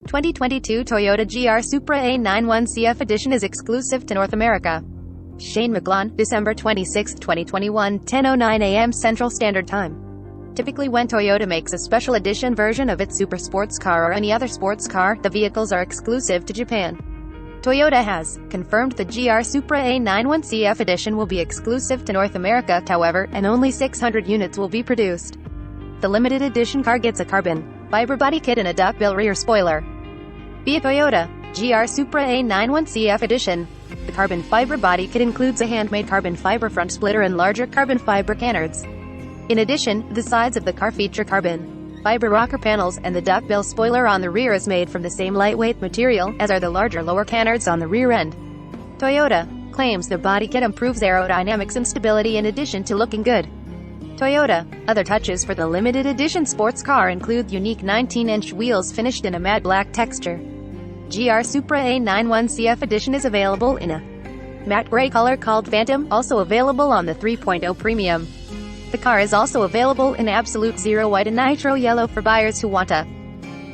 2022 Toyota GR Supra A91-CF edition is exclusive to North America. Shane McGlone, December 26, 2021, 10:09 a.m. Central Standard Time. Typically when Toyota makes a special edition version of its Supra sports car or any other sports car, the vehicles are exclusive to Japan. Toyota has confirmed the GR Supra A91-CF edition will be exclusive to North America, however, and only 600 units will be produced. The limited edition car gets a carbon fiber body kit and a duckbill rear spoiler. Via Toyota GR Supra A91-CF edition. The carbon fiber body kit includes a handmade carbon fiber front splitter and larger carbon fiber canards. In addition, the sides of the car feature carbon fiber rocker panels, and the duckbill spoiler on the rear is made from the same lightweight material, as are the larger lower canards on the rear end. Toyota claims the body kit improves aerodynamics and stability in addition to looking good. Toyota other touches for the limited edition sports car include unique 19-inch wheels finished in a matte black texture. GR Supra A91-CF edition is available in a matte gray color called Phantom, also available on the 3.0 Premium. The car is also available in Absolute Zero White and Nitro Yellow for buyers who want a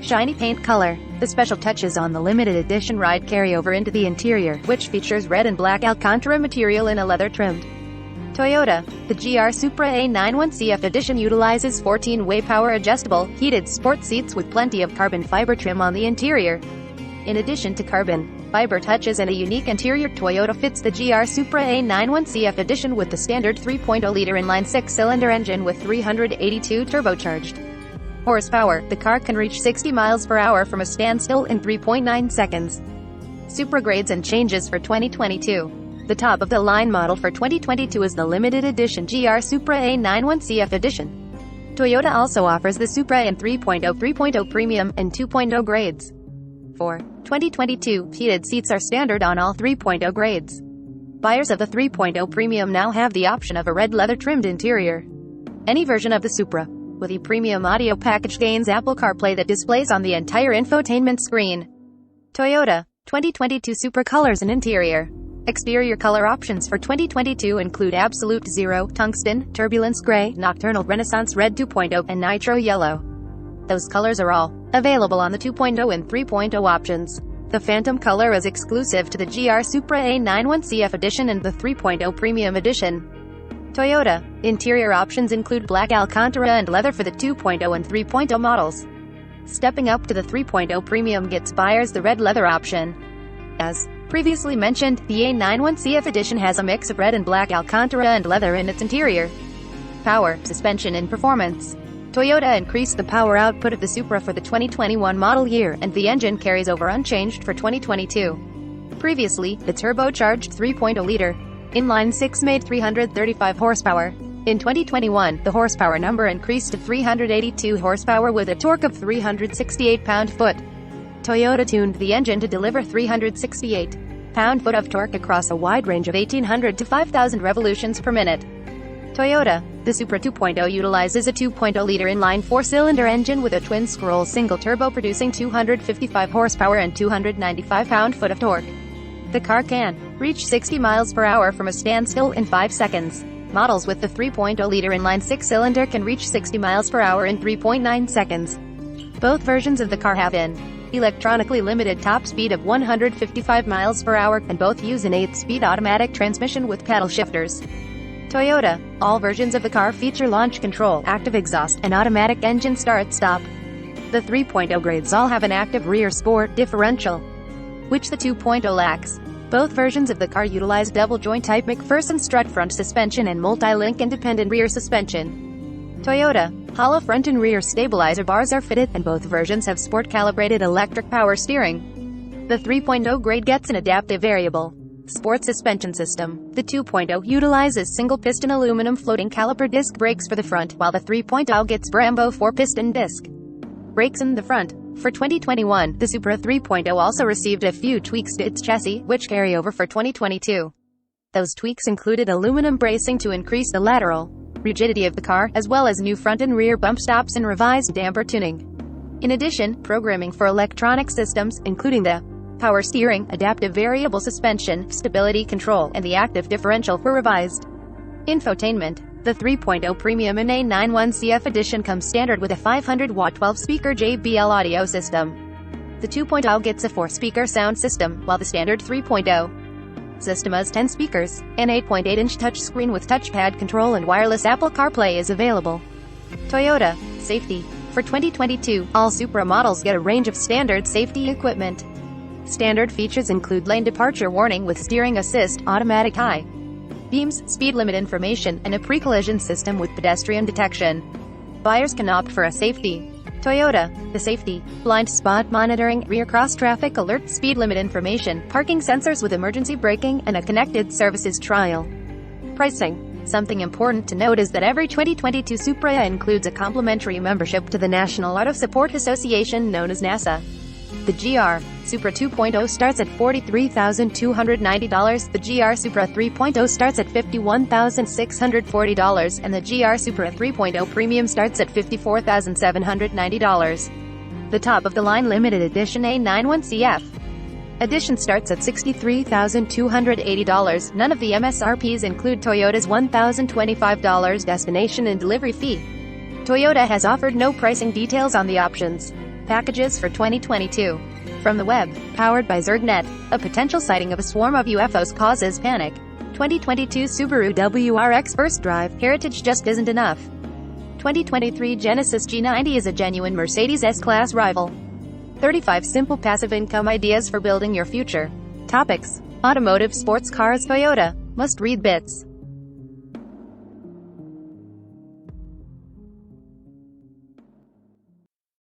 shiny paint color. The special touches on the limited edition ride carry over into the interior, which features red and black Alcantara material in a leather trimmed. Toyota, the GR Supra A91-CF edition utilizes 14-way power adjustable, heated sport seats with plenty of carbon fiber trim on the interior. In addition to carbon fiber touches and a unique interior, Toyota fits the GR Supra A91-CF edition with the standard 3.0-liter inline six-cylinder engine with 382 turbocharged horsepower. The car can reach 60 miles per hour from a standstill in 3.9 seconds. Supra grades and changes for 2022. The top-of-the-line model for 2022 is the limited edition GR Supra A91-CF edition. Toyota also offers the Supra in 3.0, 3.0 Premium, and 2.0 grades. For 2022, heated seats are standard on all 3.0 grades. Buyers of the 3.0 Premium now have the option of a red leather-trimmed interior. Any version of the Supra with a premium audio package gains Apple CarPlay that displays on the entire infotainment screen. Toyota 2022 Supra colors and interior. Exterior color options for 2022 include Absolute Zero, Tungsten, Turbulence Gray, Nocturnal Renaissance Red 2.0, and Nitro Yellow. Those colors are all available on the 2.0 and 3.0 options. The Phantom color is exclusive to the GR Supra A91-CF edition and the 3.0 Premium edition. Toyota interior options include black Alcantara and leather for the 2.0 and 3.0 models. Stepping up to the 3.0 Premium gets buyers the red leather option. As previously mentioned, the A91-CF edition has a mix of red and black Alcantara and leather in its interior. Power, suspension and performance. Toyota increased the power output of the Supra for the 2021 model year, and the engine carries over unchanged for 2022. Previously, the turbocharged 3.0-liter inline six made 335 horsepower. In 2021, the horsepower number increased to 382 horsepower with a torque of 368 pound-foot. Toyota tuned the engine to deliver 368 pound-foot of torque across a wide range of 1,800 to 5,000 revolutions per minute. Toyota, the Supra 2.0 utilizes a 2.0-liter inline four-cylinder engine with a twin-scroll single-turbo producing 255 horsepower and 295 pound-foot of torque. The car can reach 60 miles per hour from a standstill in 5 seconds. Models with the 3.0-liter inline six-cylinder can reach 60 miles per hour in 3.9 seconds. Both versions of the car have an electronically limited top speed of 155 miles per hour, and both use an 8-speed automatic transmission with paddle shifters. Toyota, all versions of the car feature launch control, active exhaust, and automatic engine start-stop. The 3.0 grades all have an active rear sport differential, which the 2.0 lacks. Both versions of the car utilize double-joint type McPherson strut front suspension and multi-link independent rear suspension. Toyota hollow front and rear stabilizer bars are fitted, and both versions have sport-calibrated electric power steering. The 3.0 grade gets an adaptive variable sport suspension system. The 2.0 utilizes single-piston aluminum floating caliper disc brakes for the front, while the 3.0 gets Brembo 4-piston disc brakes in the front. For 2021, the Supra 3.0 also received a few tweaks to its chassis, which carry over for 2022. Those tweaks included aluminum bracing to increase the lateral rigidity of the car, as well as new front and rear bump stops and revised damper tuning. In addition, programming for electronic systems, including the power steering, adaptive variable suspension, stability control, and the active differential were revised. Infotainment. The 3.0 Premium and A91-CF edition comes standard with a 500-watt 12-speaker JBL audio system. The 2.0 gets a 4-speaker sound system, while the standard 3.0 system has 10 speakers. An 8.8-inch touchscreen with touchpad control and wireless Apple CarPlay is available. Toyota safety. For 2022, all Supra models get a range of standard safety equipment. Standard features include lane departure warning with steering assist, automatic high beams, speed limit information, and a pre-collision system with pedestrian detection. Buyers can opt for a safety. Toyota, the safety, blind spot monitoring, rear cross traffic alert, speed limit information, parking sensors with emergency braking, and a connected services trial. Pricing. Something important to note is that every 2022 Supra includes a complimentary membership to the National Auto Support Association known as NASA. The GR Supra 2.0 starts at $43,290, the GR Supra 3.0 starts at $51,640, and the GR Supra 3.0 Premium starts at $54,790. The top-of-the-line limited edition A91-CF edition starts at $63,280. None of the MSRPs include Toyota's $1,025 destination and delivery fee. Toyota has offered no pricing details on the options. Packages for 2022. From the web, powered by ZergNet, a potential sighting of a swarm of UFOs causes panic. 2022 Subaru WRX First Drive, heritage just isn't enough. 2023 Genesis G90 is a genuine Mercedes S-Class rival. 35 simple passive income ideas for building your future. Topics: automotive, sports cars, Toyota. Must-read bits.